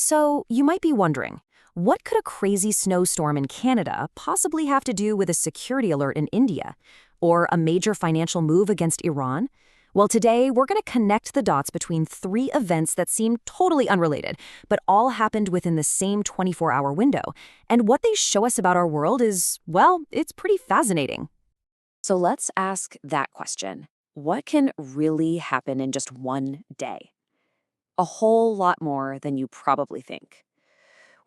So, you might be wondering, what could a crazy snowstorm in Canada possibly have to do with a security alert in India? Or a major financial move against Iran? Well, today we're going to connect the dots between three events that seem totally unrelated, but all happened within the same 24-hour window. And what they show us about our world is, well, it's pretty fascinating. So let's ask that question. What can really happen in just one day? A whole lot more than you probably think.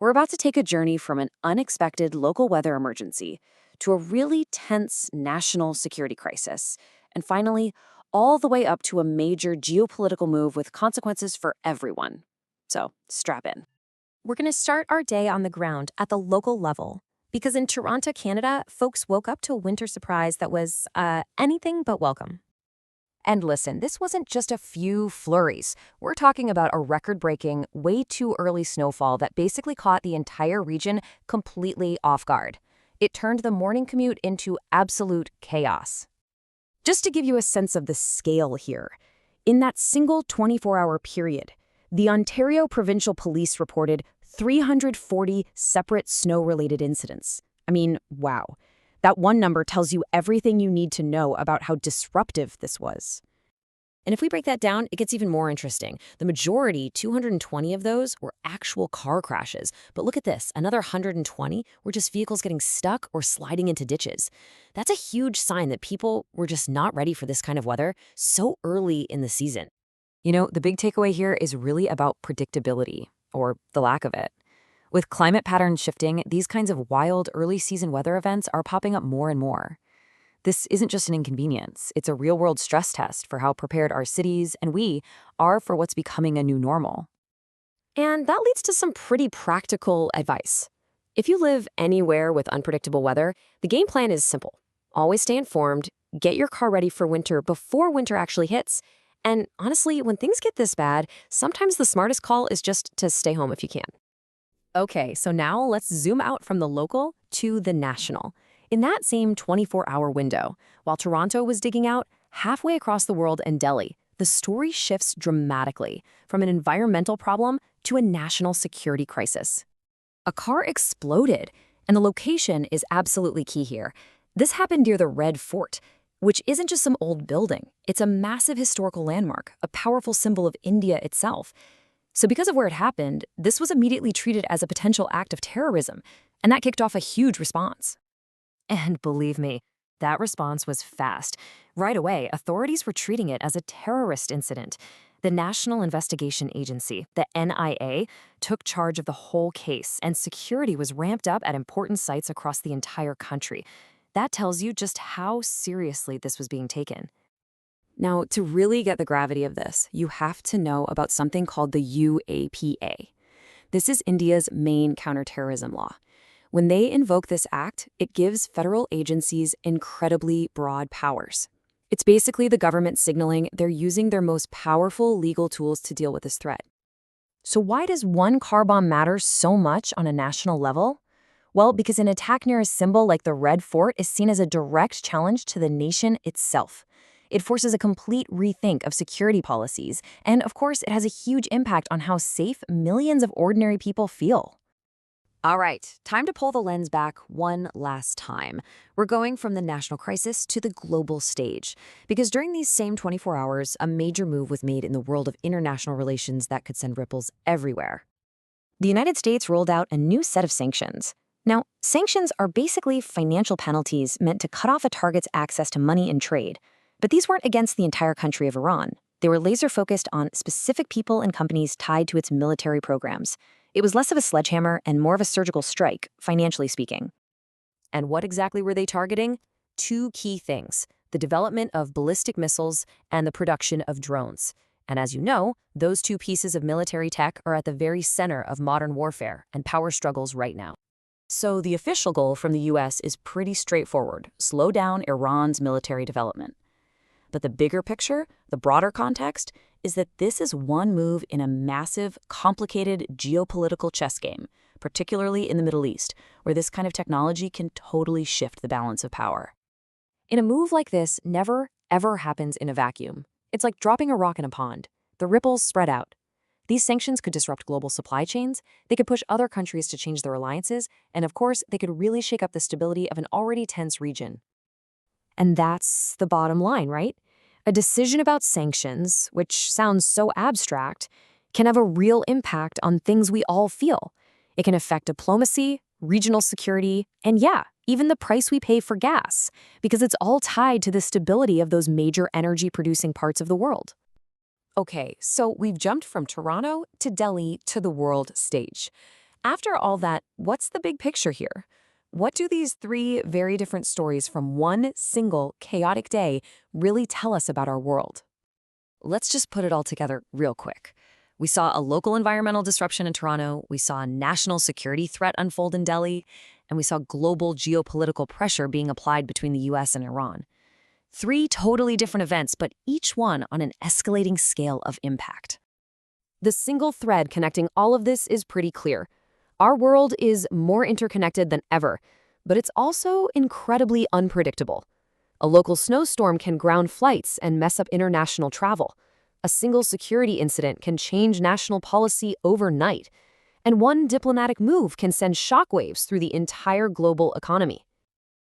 We're about to take a journey from an unexpected local weather emergency to a really tense national security crisis, and finally, all the way up to a major geopolitical move with consequences for everyone. So, strap in. We're going to start our day on the ground at the local level. Because in Toronto, Canada, folks woke up to a winter surprise that was anything but welcome. And listen, this wasn't just a few flurries. We're talking about a record-breaking, way too early snowfall that basically caught the entire region completely off guard. It turned the morning commute into absolute chaos. Just to give you a sense of the scale here, in that single 24-hour period, the Ontario Provincial Police reported 340 separate snow-related incidents. I mean, wow. That one number tells you everything you need to know about how disruptive this was. And if we break that down, it gets even more interesting. The majority, 220 of those, were actual car crashes. But look at this, another 120 were just vehicles getting stuck or sliding into ditches. That's a huge sign that people were just not ready for this kind of weather so early in the season. You know, the big takeaway here is really about predictability, or the lack of it. With climate patterns shifting, these kinds of wild early-season weather events are popping up more and more. This isn't just an inconvenience, it's a real-world stress test for how prepared our cities and we are for what's becoming a new normal. And that leads to some pretty practical advice. If you live anywhere with unpredictable weather, the game plan is simple. Always stay informed, get your car ready for winter before winter actually hits, and honestly, when things get this bad, sometimes the smartest call is just to stay home if you can. Okay, so now let's zoom out from the local to the national. In that same 24-hour window, while Toronto was digging out, halfway across the world in Delhi, the story shifts dramatically from an environmental problem to a national security crisis. A car exploded, and the location is absolutely key here. This happened near the Red Fort, which isn't just some old building. It's a massive historical landmark, a powerful symbol of India itself. So because of where it happened, this was immediately treated as a potential act of terrorism, and that kicked off a huge response. And believe me, that response was fast. Right away, authorities were treating it as a terrorist incident. The National Investigation Agency, the NIA, took charge of the whole case, and security was ramped up at important sites across the entire country. That tells you just how seriously this was being taken. Now, to really get the gravity of this, you have to know about something called the UAPA. This is India's main counterterrorism law. When they invoke this act, it gives federal agencies incredibly broad powers. It's basically the government signaling they're using their most powerful legal tools to deal with this threat. So why does one car bomb matter so much on a national level? Well, because an attack near a symbol like the Red Fort is seen as a direct challenge to the nation itself. It forces a complete rethink of security policies, and of course, it has a huge impact on how safe millions of ordinary people feel. All right, time to pull the lens back one last time. We're going from the national crisis to the global stage, because during these same 24 hours, a major move was made in the world of international relations that could send ripples everywhere. The United States rolled out a new set of sanctions. Now, sanctions are basically financial penalties meant to cut off a target's access to money and trade. But these weren't against the entire country of Iran. They were laser-focused on specific people and companies tied to its military programs. It was less of a sledgehammer and more of a surgical strike, financially speaking. And what exactly were they targeting? Two key things: the development of ballistic missiles and the production of drones. And as you know, those two pieces of military tech are at the very center of modern warfare and power struggles right now. So the official goal from the US is pretty straightforward: slow down Iran's military development. But the bigger picture, the broader context, is that this is one move in a massive, complicated geopolitical chess game, particularly in the Middle East, where this kind of technology can totally shift the balance of power. And a move like this never, ever happens in a vacuum. It's like dropping a rock in a pond. The ripples spread out. These sanctions could disrupt global supply chains, they could push other countries to change their alliances, and of course, they could really shake up the stability of an already tense region. And that's the bottom line, right? A decision about sanctions, which sounds so abstract, can have a real impact on things we all feel. It can affect diplomacy, regional security, and yeah, even the price we pay for gas, because it's all tied to the stability of those major energy-producing parts of the world. Okay, so we've jumped from Toronto to Delhi to the world stage. After all that, what's the big picture here? What do these three very different stories from one single chaotic day really tell us about our world? Let's just put it all together real quick. We saw a local environmental disruption in Toronto, we saw a national security threat unfold in Delhi, and we saw global geopolitical pressure being applied between the US and Iran. Three totally different events, but each one on an escalating scale of impact. The single thread connecting all of this is pretty clear. Our world is more interconnected than ever, but it's also incredibly unpredictable. A local snowstorm can ground flights and mess up international travel. A single security incident can change national policy overnight. And one diplomatic move can send shockwaves through the entire global economy.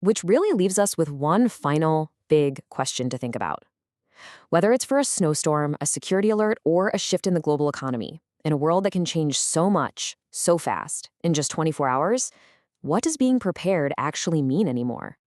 Which really leaves us with one final, big question to think about. Whether it's for a snowstorm, a security alert, or a shift in the global economy, in a world that can change so much, so fast, in just 24 hours, what does being prepared actually mean anymore?